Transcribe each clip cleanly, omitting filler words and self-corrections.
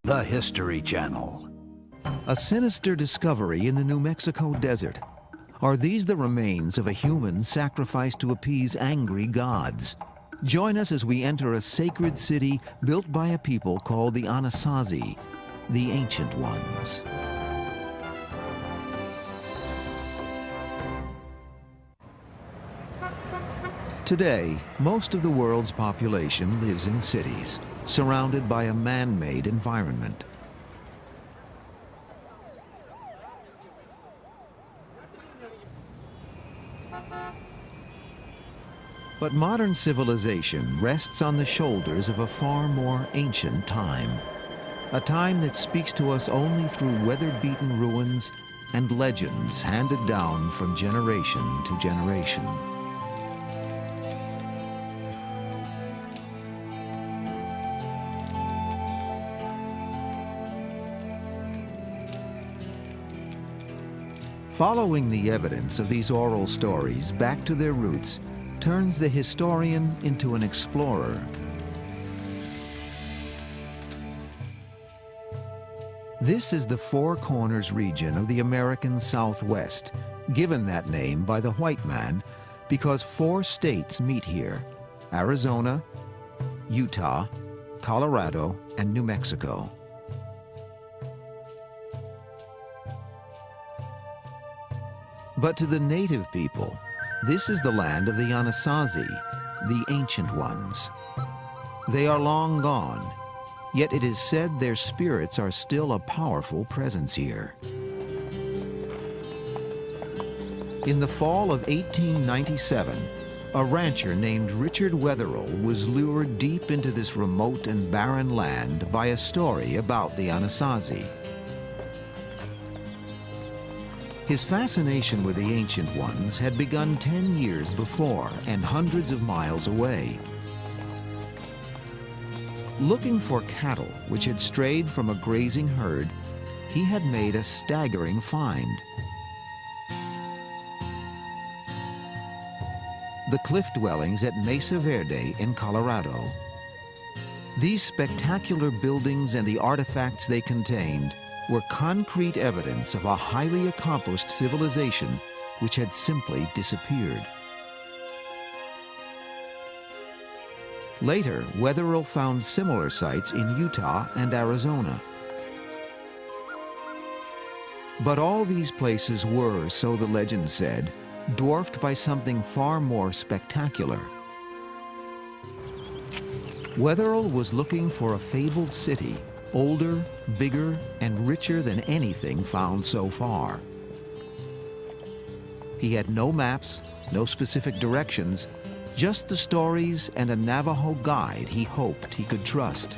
The History Channel. A sinister discovery in the New Mexico desert. Are these the remains of a human sacrificed to appease angry gods? Join us as we enter a sacred city built by a people called the Anasazi, the Ancient Ones. Today, most of the world's population lives in cities, surrounded by a man-made environment. But modern civilization rests on the shoulders of a far more ancient time. A time that speaks to us only through weather-beaten ruins and legends handed down from generation to generation. Following the evidence of these oral stories back to their roots turns the historian into an explorer. This is the Four Corners region of the American Southwest, given that name by the white man because 4 states meet here: Arizona, Utah, Colorado, and New Mexico. But to the native people, this is the land of the Anasazi, the Ancient Ones. They are long gone, yet it is said their spirits are still a powerful presence here. In the fall of 1897, a rancher named Richard Wetherill was lured deep into this remote and barren land by a story about the Anasazi. His fascination with the Ancient Ones had begun 10 years before and hundreds of miles away. Looking for cattle which had strayed from a grazing herd, he had made a staggering find. The cliff dwellings at Mesa Verde in Colorado. These spectacular buildings and the artifacts they contained were concrete evidence of a highly accomplished civilization which had simply disappeared. Later, Wetherill found similar sites in Utah and Arizona. But all these places were, so the legend said, dwarfed by something far more spectacular. Wetherill was looking for a fabled city, older, bigger, and richer than anything found so far. He had no maps, no specific directions, just the stories and a Navajo guide he hoped he could trust.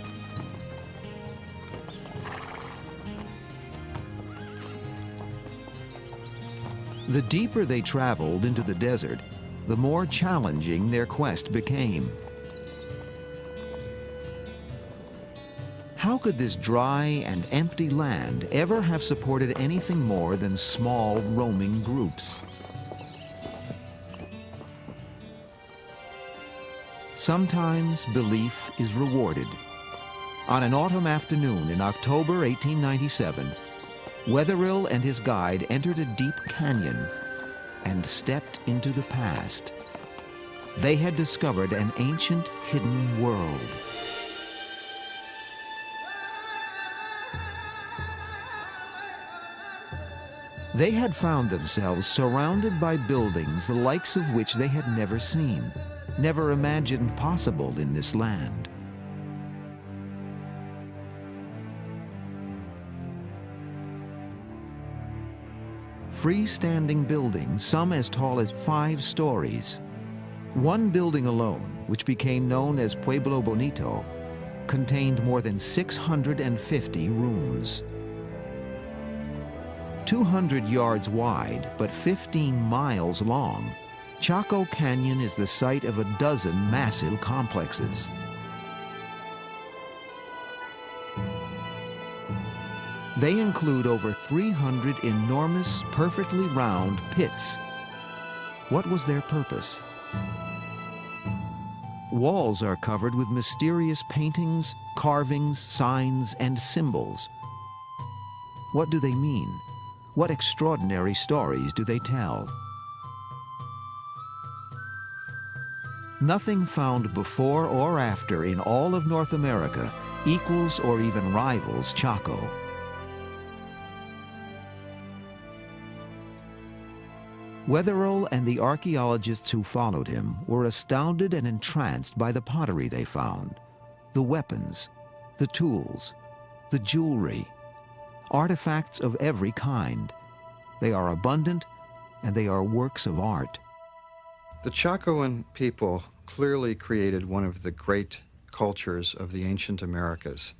The deeper they traveled into the desert, the more challenging their quest became. How could this dry and empty land ever have supported anything more than small roaming groups? Sometimes belief is rewarded. On an autumn afternoon in October 1897, Wetherill and his guide entered a deep canyon and stepped into the past. They had discovered an ancient hidden world. They had found themselves surrounded by buildings the likes of which they had never seen, never imagined possible in this land. Freestanding buildings, some as tall as 5 stories. One building alone, which became known as Pueblo Bonito, contained more than 650 rooms. 200 yards wide, but 15 miles long, Chaco Canyon is the site of a dozen massive complexes. They include over 300 enormous, perfectly round pits. What was their purpose? walls are covered with mysterious paintings, carvings, signs, and symbols. What do they mean? What extraordinary stories do they tell? Nothing found before or after in all of North America equals or even rivals Chaco. Wetherill and the archaeologists who followed him were astounded and entranced by the pottery they found, the weapons, the tools, the jewelry, artifacts of every kind. They are abundant and they are works of art. The Chacoan people clearly created one of the great cultures of the ancient Americas.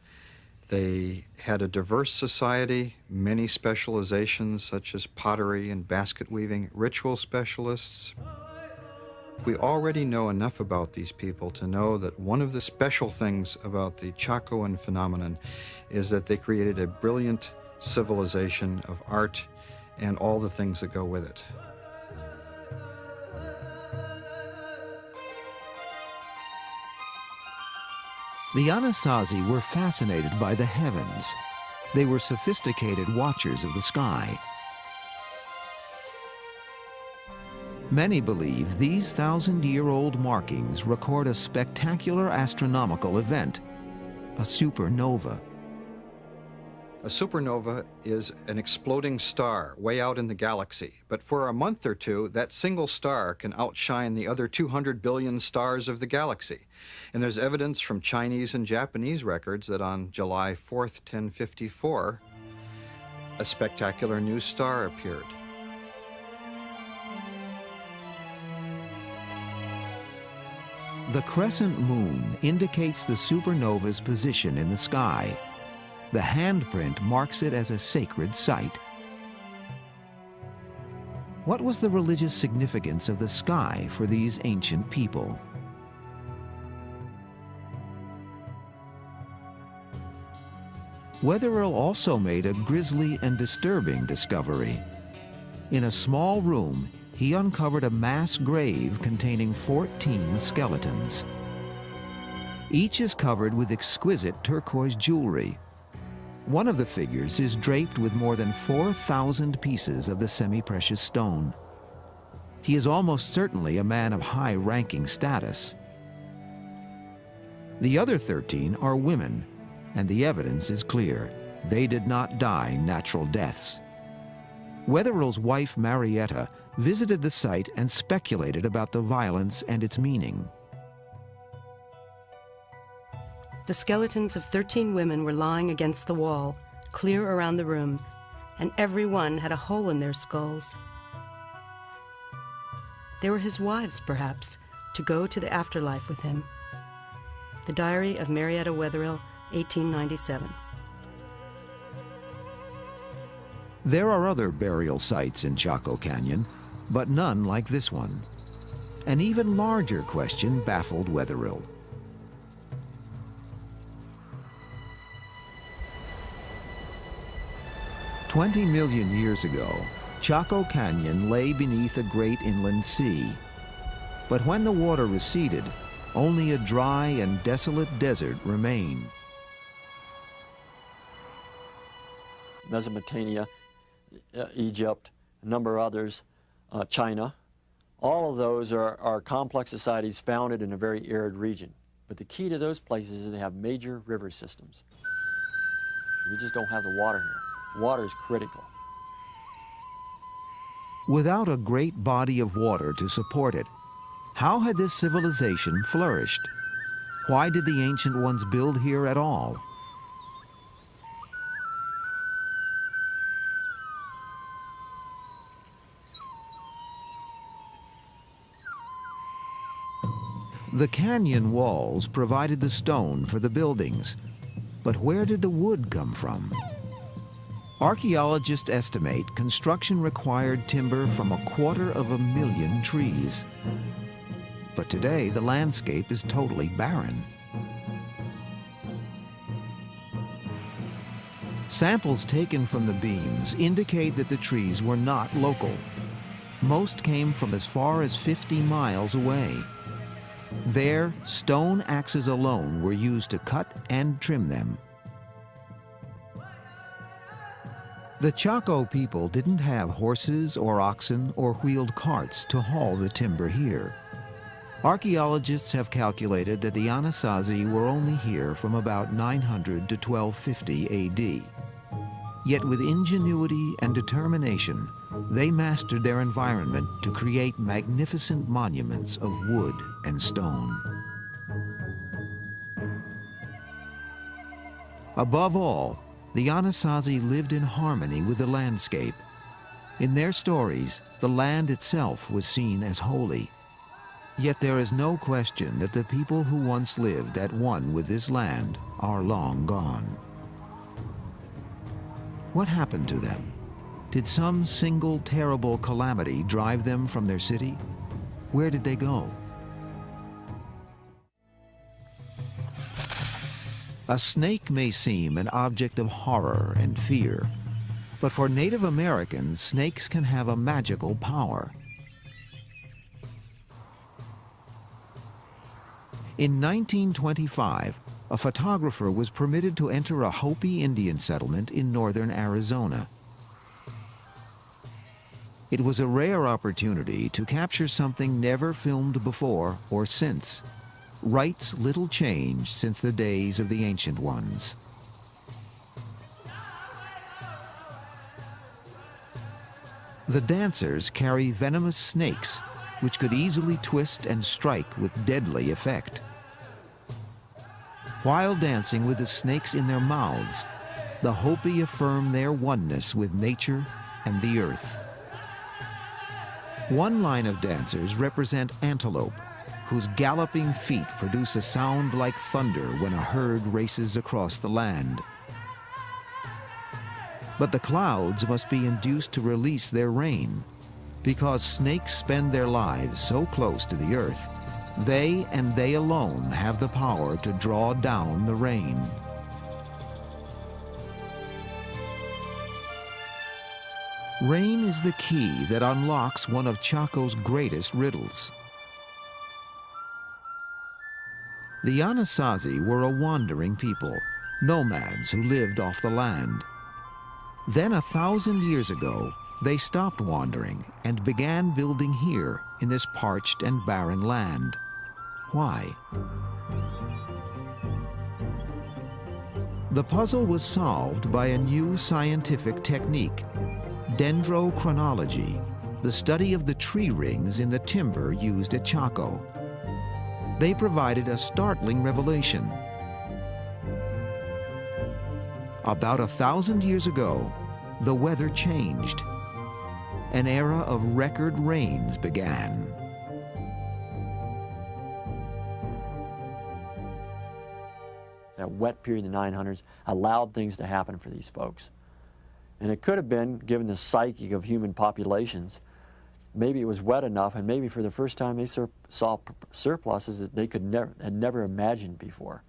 They had a diverse society, many specializations such as pottery and basket weaving, ritual specialists. We already know enough about these people to know that one of the special things about the Chacoan phenomenon is that they created a brilliant civilization of art and all the things that go with it. The Anasazi were fascinated by the heavens. They were sophisticated watchers of the sky. Many believe these 1,000-year-old markings record a spectacular astronomical event, a supernova. A supernova is an exploding star way out in the galaxy, but for a month or two, that single star can outshine the other 200 billion stars of the galaxy. And there's evidence from Chinese and Japanese records that on July 4th, 1054, a spectacular new star appeared. The crescent moon indicates the supernova's position in the sky. The handprint marks it as a sacred site. What was the religious significance of the sky for these ancient people? Wetherill also made a grisly and disturbing discovery. In a small room, he uncovered a mass grave containing 14 skeletons. Each is covered with exquisite turquoise jewelry. One of the figures is draped with more than 4,000 pieces of the semi-precious stone. He is almost certainly a man of high-ranking status. The other 13 are women, and the evidence is clear. They did not die natural deaths. Wetherill's wife, Marietta, visited the site and speculated about the violence and its meaning. The skeletons of 13 women were lying against the wall, clear around the room, and every one had a hole in their skulls. They were his wives, perhaps, to go to the afterlife with him. The Diary of Marietta Wetherill, 1897. There are other burial sites in Chaco Canyon, but none like this one. An even larger question baffled Wetherill. "20 million years ago, Chaco Canyon lay beneath a great inland sea. But when the water receded, only a dry and desolate desert remained." Mesopotamia, Egypt, a number of others, China. All of those are complex societies founded in a very arid region. But the key to those places is they have major river systems. We just don't have the water here. Water is critical. Without a great body of water to support it, how had this civilization flourished? Why did the ancient ones build here at all? The canyon walls provided the stone for the buildings, but where did the wood come from? Archaeologists estimate construction required timber from 250,000 trees. But today, the landscape is totally barren. Samples taken from the beams indicate that the trees were not local. Most came from as far as 50 miles away. There, stone axes alone were used to cut and trim them. The Chaco people didn't have horses or oxen or wheeled carts to haul the timber here. Archaeologists have calculated that the Anasazi were only here from about 900 to 1250 AD. Yet with ingenuity and determination, they mastered their environment to create magnificent monuments of wood and stone. Above all, the Anasazi lived in harmony with the landscape. In their stories, the land itself was seen as holy. Yet there is no question that the people who once lived at one with this land are long gone. What happened to them? Did some single terrible calamity drive them from their city? Where did they go? A snake may seem an object of horror and fear, but for Native Americans, snakes can have a magical power. In 1925, a photographer was permitted to enter a Hopi Indian settlement in northern Arizona. It was a rare opportunity to capture something never filmed before or since. Rites little changed since the days of the ancient ones. The dancers carry venomous snakes, which could easily twist and strike with deadly effect. While dancing with the snakes in their mouths, the Hopi affirm their oneness with nature and the earth. One line of dancers represent antelope, whose galloping feet produce a sound like thunder when a herd races across the land. But the clouds must be induced to release their rain. Because snakes spend their lives so close to the earth, they and they alone have the power to draw down the rain. Rain is the key that unlocks one of Chaco's greatest riddles. The Anasazi were a wandering people, nomads who lived off the land. Then 1,000 years ago, they stopped wandering and began building here in this parched and barren land. Why? The puzzle was solved by a new scientific technique, dendrochronology, the study of the tree rings in the timber used at Chaco. They provided a startling revelation. About 1,000 years ago, the weather changed. An era of record rains began. That wet period in the 900s allowed things to happen for these folks. And it could have been, given the psyche of human populations, maybe it was wet enough, and maybe for the first time they saw surpluses that they had never imagined before.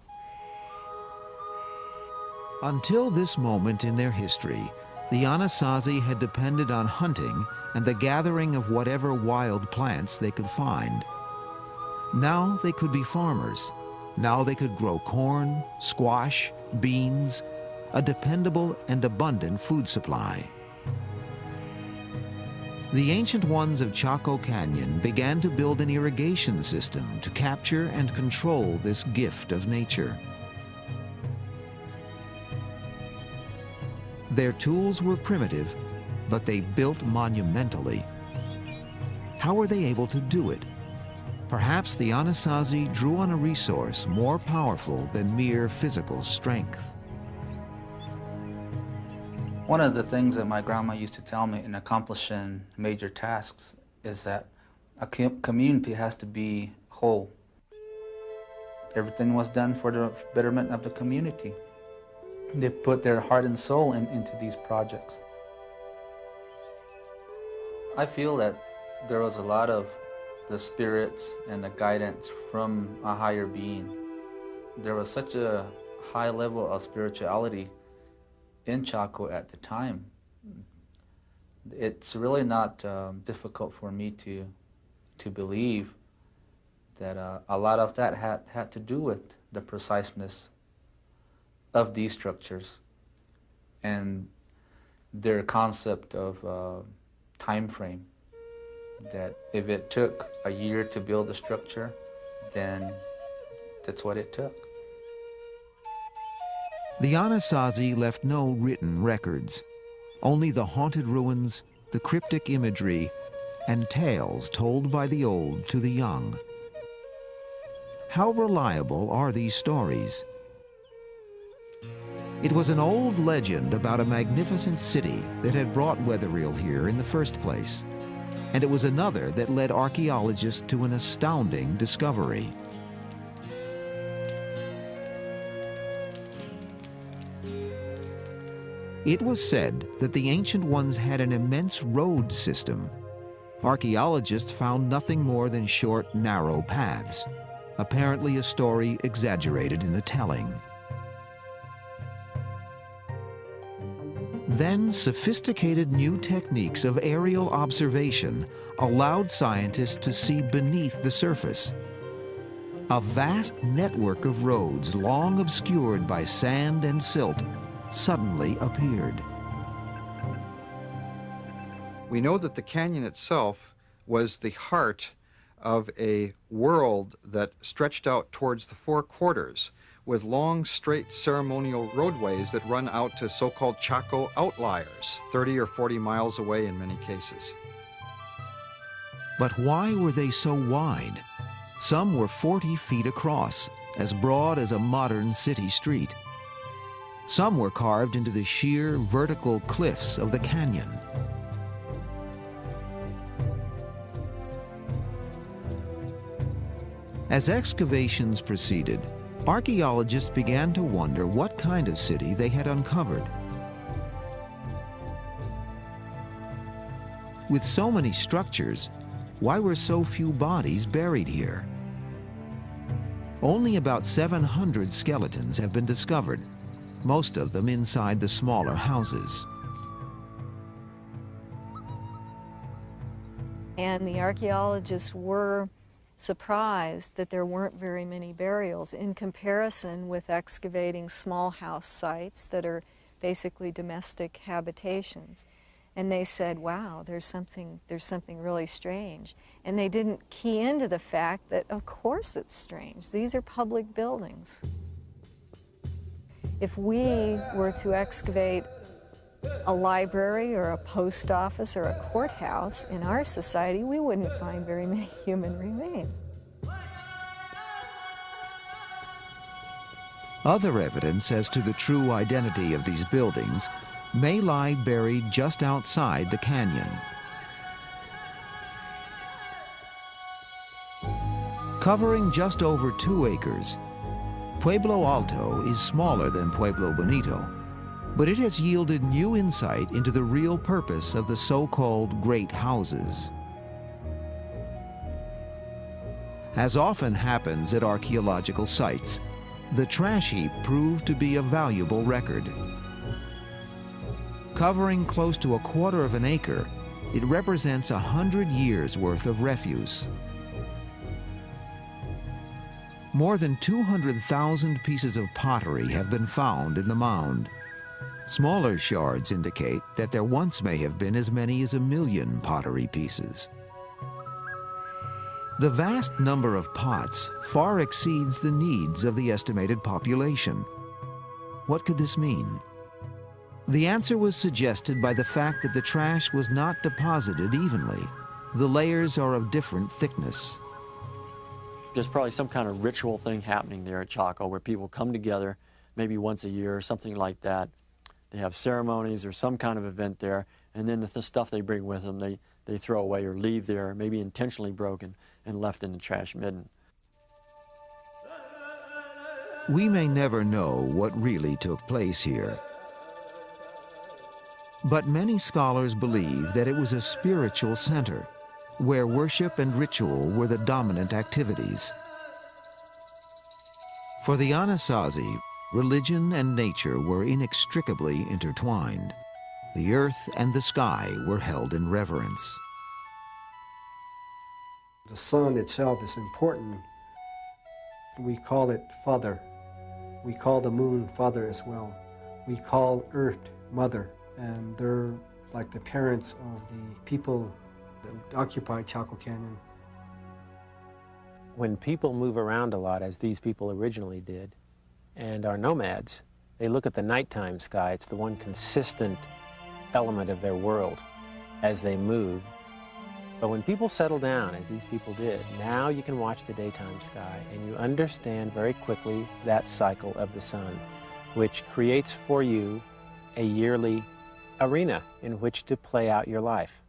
Until this moment in their history, the Anasazi had depended on hunting and the gathering of whatever wild plants they could find. Now they could be farmers. Now they could grow corn, squash, beans, a dependable and abundant food supply. The ancient ones of Chaco Canyon began to build an irrigation system to capture and control this gift of nature. Their tools were primitive, but they built monumentally. How were they able to do it? Perhaps the Anasazi drew on a resource more powerful than mere physical strength. One of the things that my grandma used to tell me in accomplishing major tasks is that a community has to be whole. Everything was done for the betterment of the community. They put their heart and soul into these projects. I feel that there was a lot of the spirits and the guidance from a higher being. There was such a high level of spirituality in Chaco at the time. It's really not difficult for me to believe that a lot of that had to do with the preciseness of these structures and their concept of time frame, that if it took a year to build a structure, then that's what it took. The Anasazi left no written records, only the haunted ruins, the cryptic imagery, and tales told by the old to the young. How reliable are these stories? It was an old legend about a magnificent city that had brought Wetherill here in the first place, and it was another that led archaeologists to an astounding discovery. It was said that the ancient ones had an immense road system. Archaeologists found nothing more than short, narrow paths, apparently a story exaggerated in the telling. Then, sophisticated new techniques of aerial observation allowed scientists to see beneath the surface. A vast network of roads, long obscured by sand and silt, suddenly appeared. We know that the canyon itself was the heart of a world that stretched out towards the four quarters, with long, straight ceremonial roadways that run out to so-called Chaco outliers, 30 or 40 miles away in many cases. But why were they so wide? Some were 40 feet across, as broad as a modern city street. Some were carved into the sheer vertical cliffs of the canyon. As excavations proceeded, archaeologists began to wonder what kind of city they had uncovered. With so many structures, why were so few bodies buried here? Only about 700 skeletons have been discovered, most of them inside the smaller houses. And the archaeologists were surprised that there weren't very many burials in comparison with excavating small house sites that are basically domestic habitations. And they said, wow, there's something really strange. And they didn't key into the fact that, of course it's strange. These are public buildings. If we were to excavate a library or a post office or a courthouse in our society, we wouldn't find very many human remains. Other evidence as to the true identity of these buildings may lie buried just outside the canyon. Covering just over 2 acres, Pueblo Alto is smaller than Pueblo Bonito, but it has yielded new insight into the real purpose of the so-called great houses. As often happens at archaeological sites, the trash heap proved to be a valuable record. Covering close to 1/4 of an acre, it represents 100 years' worth of refuse. More than 200,000 pieces of pottery have been found in the mound. Smaller shards indicate that there once may have been as many as 1 million pottery pieces. The vast number of pots far exceeds the needs of the estimated population. What could this mean? The answer was suggested by the fact that the trash was not deposited evenly. The layers are of different thickness. There's probably some kind of ritual thing happening there at Chaco where people come together maybe once a year or something like that. They have ceremonies or some kind of event there, and then the stuff they bring with them they throw away or leave there, maybe intentionally broken and left in the trash midden. We may never know what really took place here, but many scholars believe that it was a spiritual center where worship and ritual were the dominant activities. For the Anasazi, religion and nature were inextricably intertwined. The earth and the sky were held in reverence. The sun itself is important. We call it Father. We call the moon Father as well. We call Earth Mother, and they're like the parents of the people that occupy Chaco Canyon. When people move around a lot, as these people originally did, and are nomads, they look at the nighttime sky. It's the one consistent element of their world as they move. But when people settle down, as these people did, now you can watch the daytime sky, and you understand very quickly that cycle of the sun, which creates for you a yearly arena in which to play out your life,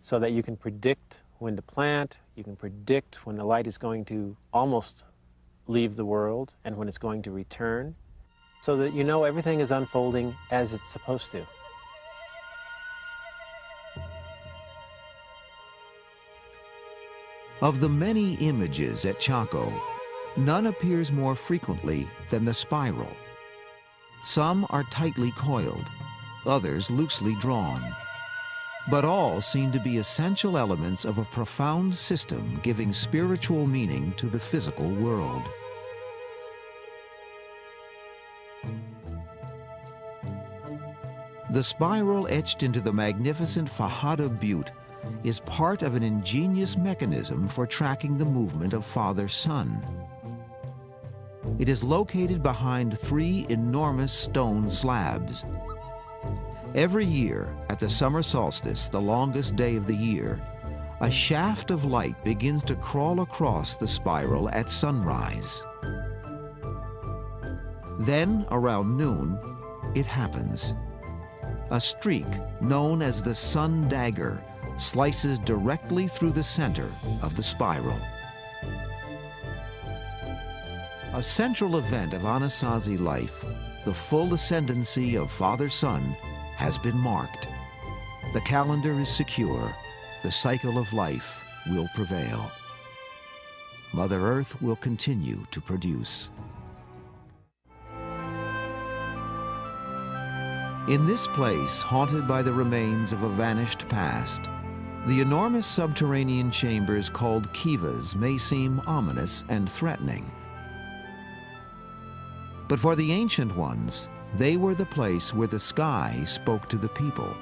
so that you can predict when to plant, you can predict when the light is going to almost leave the world and when it's going to return, so that you know everything is unfolding as it's supposed to. Of the many images at Chaco, none appears more frequently than the spiral. Some are tightly coiled, others loosely drawn, but all seem to be essential elements of a profound system giving spiritual meaning to the physical world. The spiral etched into the magnificent Fajada Butte is part of an ingenious mechanism for tracking the movement of Father-Son. It is located behind 3 enormous stone slabs. Every year, at the summer solstice, the longest day of the year, a shaft of light begins to crawl across the spiral at sunrise. Then, around noon, it happens. A streak, known as the sun dagger, slices directly through the center of the spiral. A central event of Anasazi life, the full ascendancy of Father-Son, has been marked. The calendar is secure. The cycle of life will prevail. Mother Earth will continue to produce. In this place, haunted by the remains of a vanished past, the enormous subterranean chambers called kivas may seem ominous and threatening. But for the ancient ones, they were the place where the sky spoke to the people.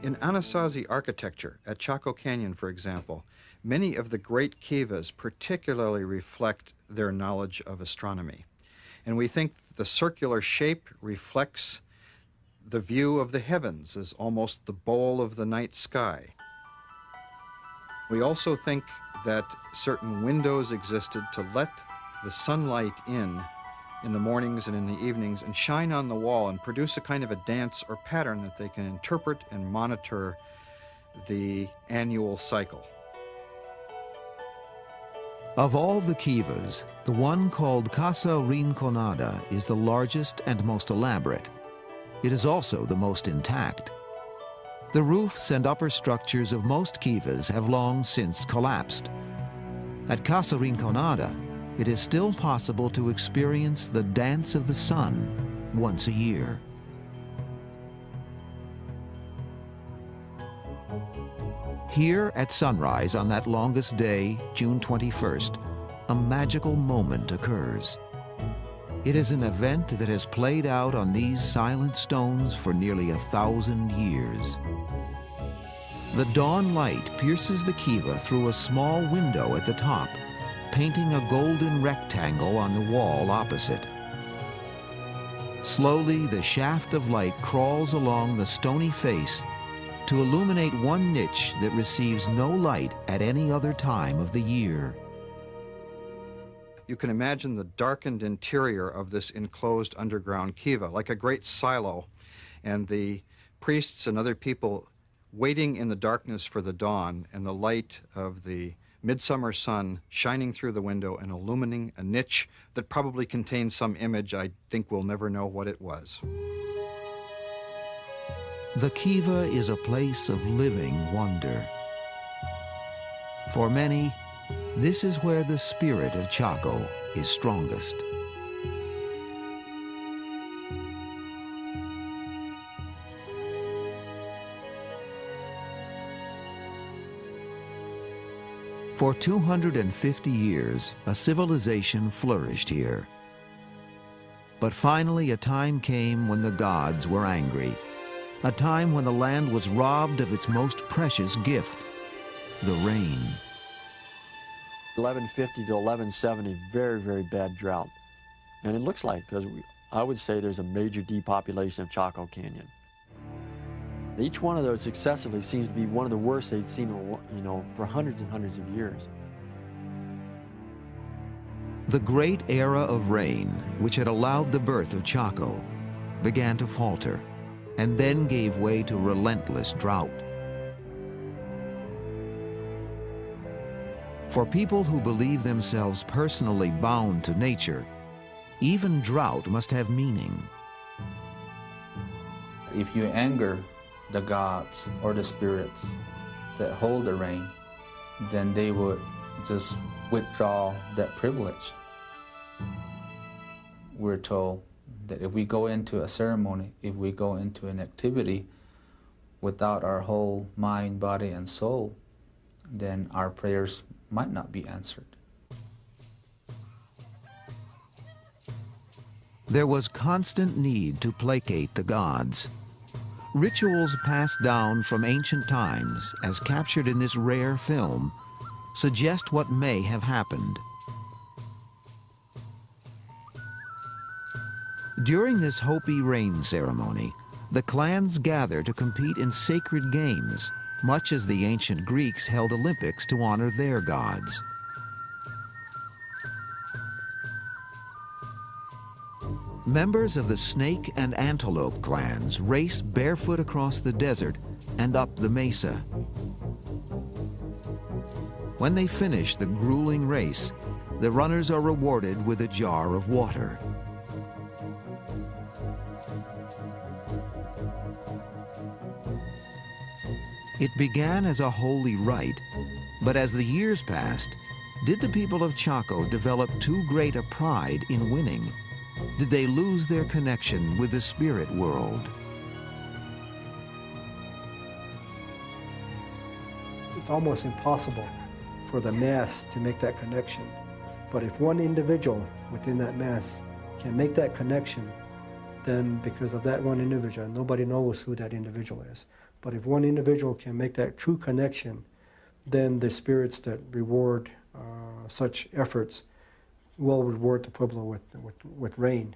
In Anasazi architecture, at Chaco Canyon, for example, many of the great kivas particularly reflect their knowledge of astronomy. And we think the circular shape reflects the view of the heavens as almost the bowl of the night sky. We also think that certain windows existed to let the sunlight in the mornings and in the evenings and shine on the wall and produce a kind of a dance or pattern that they can interpret and monitor the annual cycle. Of all the kivas, the one called Casa Rinconada is the largest and most elaborate. It is also the most intact. The roofs and upper structures of most kivas have long since collapsed. At Casa Rinconada, it is still possible to experience the dance of the sun once a year. Here at sunrise on that longest day, June 21st, a magical moment occurs. It is an event that has played out on these silent stones for nearly 1,000 years. The dawn light pierces the kiva through a small window at the top, painting a golden rectangle on the wall opposite. Slowly, the shaft of light crawls along the stony face to illuminate one niche that receives no light at any other time of the year. You can imagine the darkened interior of this enclosed underground kiva, like a great silo, and the priests and other people waiting in the darkness for the dawn and the light of the midsummer sun shining through the window and illumining a niche that probably contains some image. I think we'll never know what it was. The kiva is a place of living wonder. For many, this is where the spirit of Chaco is strongest. For 250 years, a civilization flourished here. But finally, a time came when the gods were angry. A time when the land was robbed of its most precious gift, the rain. 1150 to 1170, very, very bad drought. And it looks like, because I would say there's a major depopulation of Chaco Canyon. Each one of those successively seems to be one of the worst they've seen, for hundreds and hundreds of years. The great era of rain, which had allowed the birth of Chaco, began to falter, and then gave way to relentless drought. For people who believe themselves personally bound to nature, even drought must have meaning. If you anger the gods or the spirits that hold the rain, then they would just withdraw that privilege. We're told that if we go into a ceremony, if we go into an activity without our whole mind, body, and soul, then our prayers might not be answered. There was constant need to placate the gods. Rituals passed down from ancient times, as captured in this rare film, suggest what may have happened. During this Hopi rain ceremony, the clans gather to compete in sacred games, much as the ancient Greeks held Olympics to honor their gods. Members of the snake and antelope clans race barefoot across the desert and up the mesa. When they finish the grueling race, the runners are rewarded with a jar of water. It began as a holy rite, but as the years passed, did the people of Chaco develop too great a pride in winning? Did they lose their connection with the spirit world? It's almost impossible for the mass to make that connection. But if one individual within that mass can make that connection, then because of that one individual, nobody knows who that individual is. But if one individual can make that true connection, then the spirits that reward such efforts will reward the Pueblo with rain.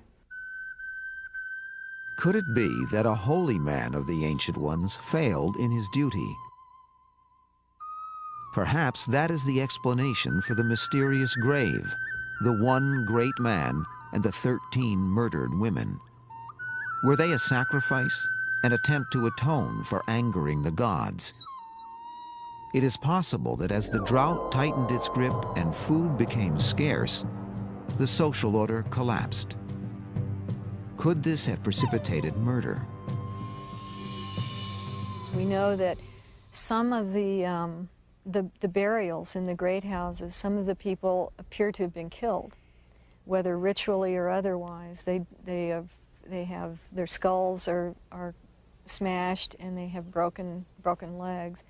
Could it be that a holy man of the Ancient Ones failed in his duty? Perhaps that is the explanation for the mysterious grave, the one great man and the 13 murdered women. Were they a sacrifice, an attempt to atone for angering the gods? It is possible that as the drought tightened its grip and food became scarce, the social order collapsed. Could this have precipitated murder? We know that some of the burials in the great houses, some of the people appear to have been killed, whether ritually or otherwise. They have their skulls are smashed and they have broken legs.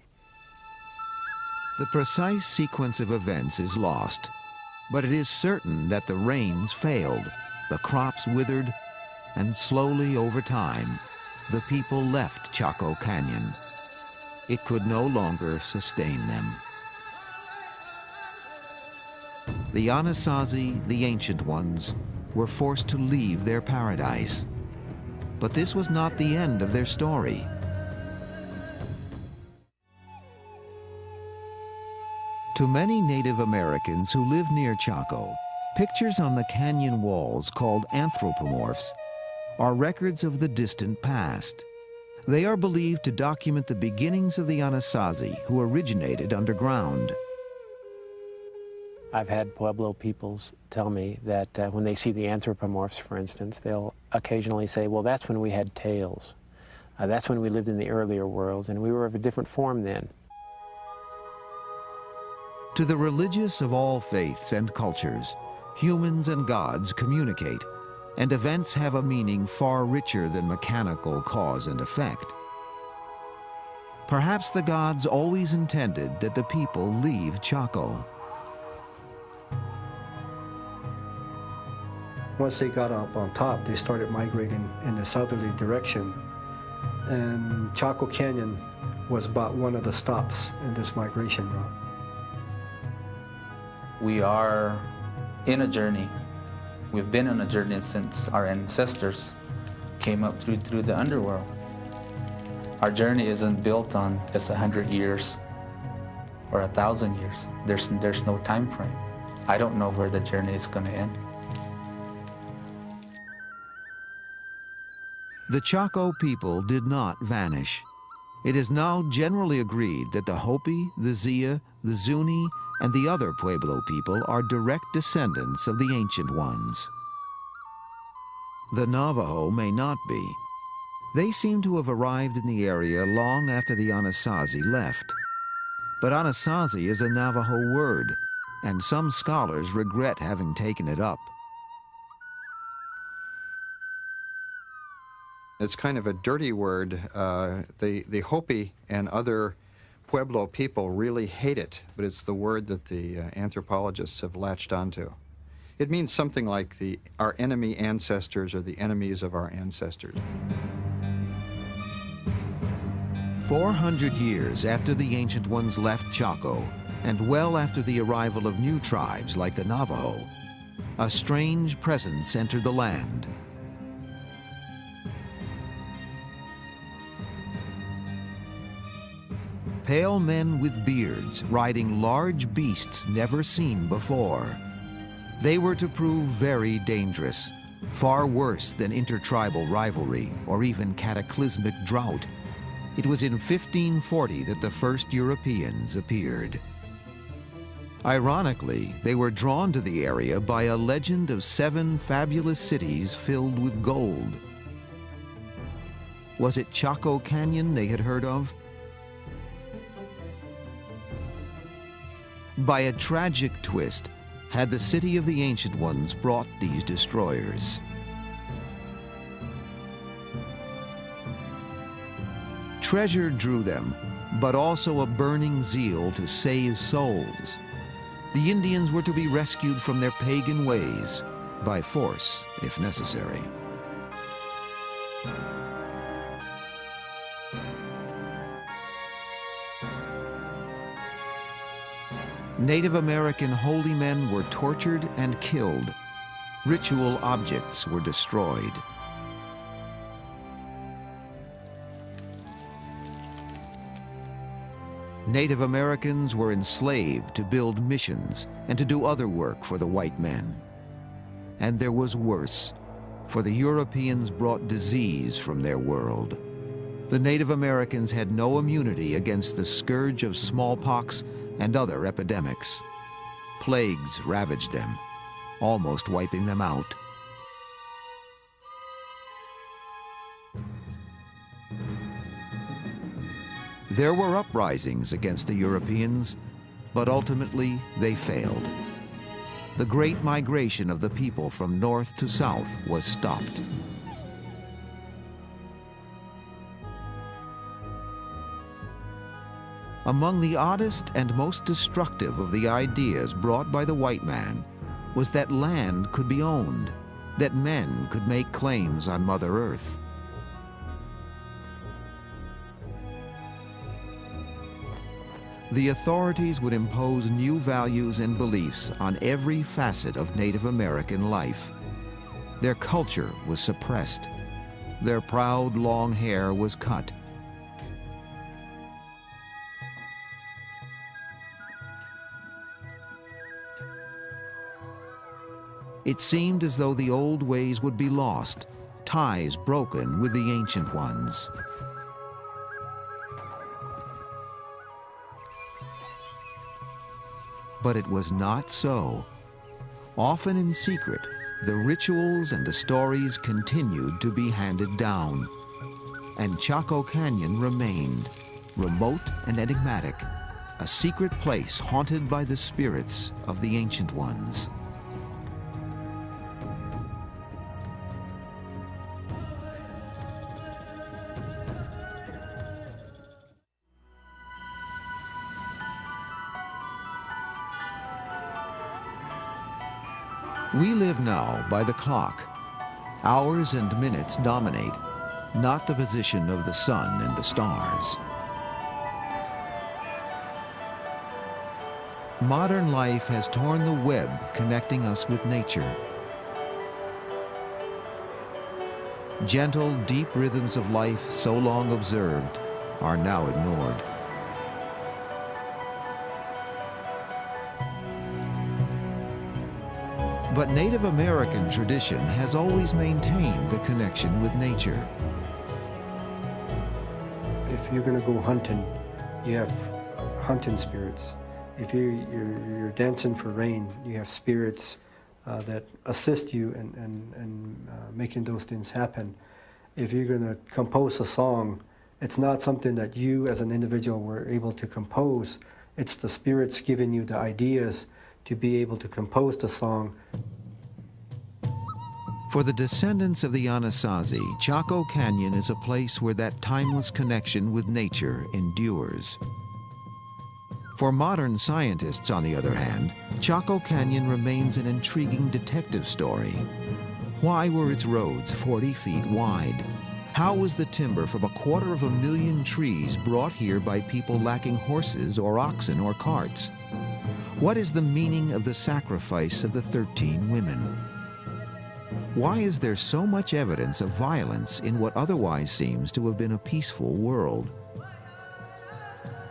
The precise sequence of events is lost, but it is certain that the rains failed, the crops withered, and slowly over time, the people left Chaco Canyon. It could no longer sustain them. The Anasazi, the Ancient Ones, were forced to leave their paradise. But this was not the end of their story. To many Native Americans who live near Chaco, pictures on the canyon walls called anthropomorphs are records of the distant past. They are believed to document the beginnings of the Anasazi, who originated underground. I've had Pueblo peoples tell me that when they see the anthropomorphs, for instance, they'll occasionally say, well, that's when we had tails. That's when we lived in the earlier worlds, and we were of a different form then. To the religious of all faiths and cultures, humans and gods communicate, and events have a meaning far richer than mechanical cause and effect. Perhaps the gods always intended that the people leave Chaco. Once they got up on top, they started migrating in the southerly direction. And Chaco Canyon was about one of the stops in this migration route. We are in a journey. We've been on a journey since our ancestors came up through the underworld. Our journey isn't built on just 100 years or 1,000 years. There's no time frame. I don't know where the journey is going to end. The Chaco people did not vanish. It is now generally agreed that the Hopi, the Zia, the Zuni, and the other Pueblo people are direct descendants of the Ancient Ones. The Navajo may not be. They seem to have arrived in the area long after the Anasazi left. But Anasazi is a Navajo word, and some scholars regret having taken it up. It's kind of a dirty word. The Hopi and other Pueblo people really hate it, but it's the word that the anthropologists have latched onto. It means something like our enemy ancestors or the enemies of our ancestors. 400 years after the Ancient Ones left Chaco, and well after the arrival of new tribes like the Navajo, a strange presence entered the land. Pale men with beards riding large beasts never seen before. They were to prove very dangerous, far worse than intertribal rivalry or even cataclysmic drought. It was in 1540 that the first Europeans appeared. Ironically, they were drawn to the area by a legend of 7 fabulous cities filled with gold. Was it Chaco Canyon they had heard of? By a tragic twist, had the city of the Ancient Ones brought these destroyers. Treasure drew them, but also a burning zeal to save souls. The Indians were to be rescued from their pagan ways, by force, if necessary. Native American holy men were tortured and killed. Ritual objects were destroyed. Native Americans were enslaved to build missions and to do other work for the white men. And there was worse, for the Europeans brought disease from their world. The Native Americans had no immunity against the scourge of smallpox and other epidemics. Plagues ravaged them, almost wiping them out. There were uprisings against the Europeans, but ultimately they failed. The great migration of the people from north to south was stopped. Among the oddest and most destructive of the ideas brought by the white man was that land could be owned, that men could make claims on Mother Earth. The authorities would impose new values and beliefs on every facet of Native American life. Their culture was suppressed. Their proud long hair was cut. It seemed as though the old ways would be lost, ties broken with the Ancient Ones. But it was not so. Often in secret, the rituals and the stories continued to be handed down. And Chaco Canyon remained, remote and enigmatic, a secret place haunted by the spirits of the Ancient Ones. We live now by the clock. Hours and minutes dominate, not the position of the sun and the stars. Modern life has torn the web connecting us with nature. Gentle, deep rhythms of life so long observed are now ignored. But Native American tradition has always maintained the connection with nature. If you're going to go hunting, you have hunting spirits. If you're dancing for rain, you have spirits that assist you in making those things happen. If you're going to compose a song, it's not something that you as an individual were able to compose. It's the spirits giving you the ideas to be able to compose the song. For the descendants of the Anasazi, Chaco Canyon is a place where that timeless connection with nature endures. For modern scientists, on the other hand, Chaco Canyon remains an intriguing detective story. Why were its roads 40 feet wide? How was the timber from 250,000 trees brought here by people lacking horses or oxen or carts? What is the meaning of the sacrifice of the 13 women? Why is there so much evidence of violence in what otherwise seems to have been a peaceful world?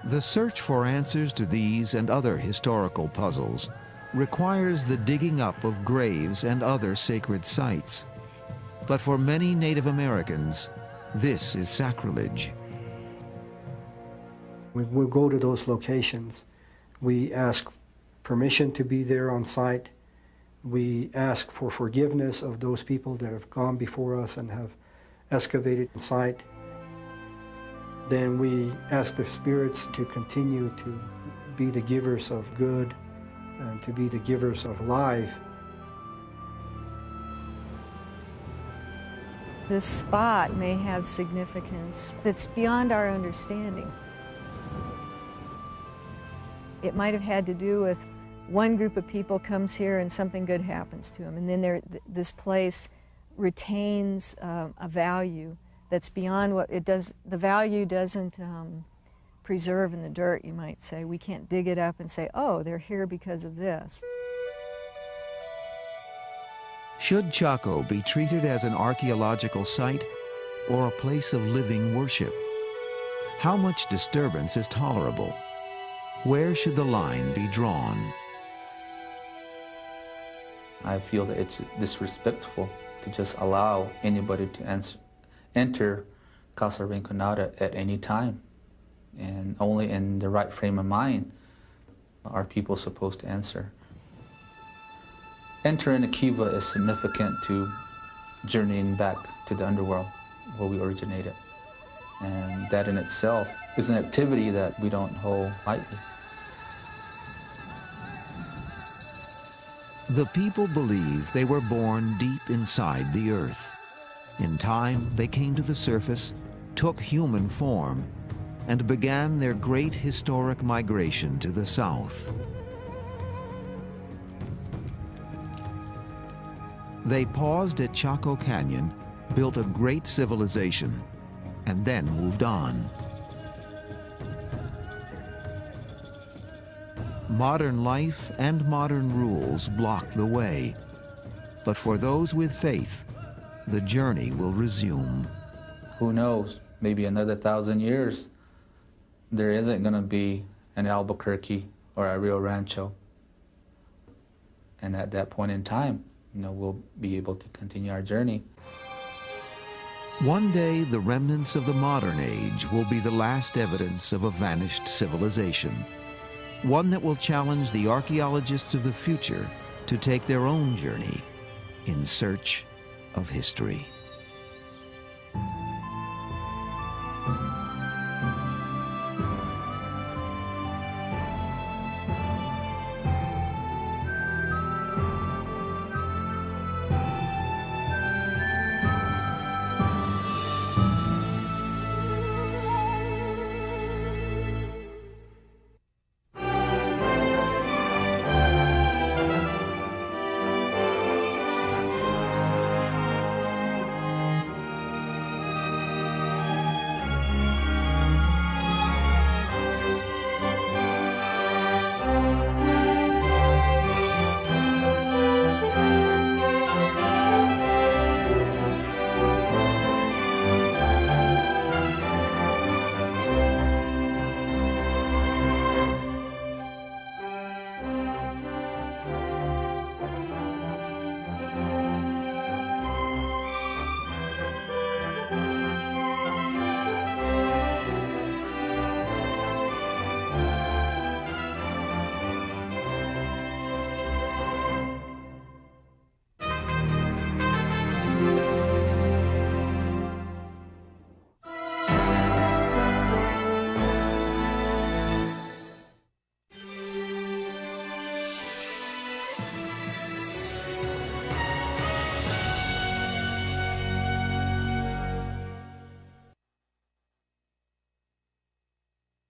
The search for answers to these and other historical puzzles requires the digging up of graves and other sacred sites. But for many Native Americans, this is sacrilege. We go to those locations. We ask permission to be there on site. We ask for forgiveness of those people that have gone before us and have excavated the site. Then we ask the spirits to continue to be the givers of good and to be the givers of life. This spot may have significance that's beyond our understanding. It might have had to do with one group of people comes here and something good happens to them, and then this place retains a value that's beyond what it does. The value doesn't preserve in the dirt, you might say. We can't dig it up and say, oh, they're here because of this. Should Chaco be treated as an archaeological site or a place of living worship? How much disturbance is tolerable? Where should the line be drawn? I feel that it's disrespectful to just allow anybody to enter Casa Rinconada at any time. And only in the right frame of mind are people supposed to answer. Entering a kiva is significant to journeying back to the underworld where we originated. And that in itself is an activity that we don't hold lightly. The people believe they were born deep inside the earth. In time, they came to the surface, took human form, and began their great historic migration to the south. They paused at Chaco Canyon, built a great civilization, and then moved on. Modern life and modern rules block the way. But for those with faith, the journey will resume. Who knows, maybe another 1,000 years, there isn't going to be an Albuquerque or a Rio Rancho. And at that point in time, we'll be able to continue our journey. One day, the remnants of the modern age will be the last evidence of a vanished civilization. One that will challenge the archaeologists of the future to take their own journey in search of history.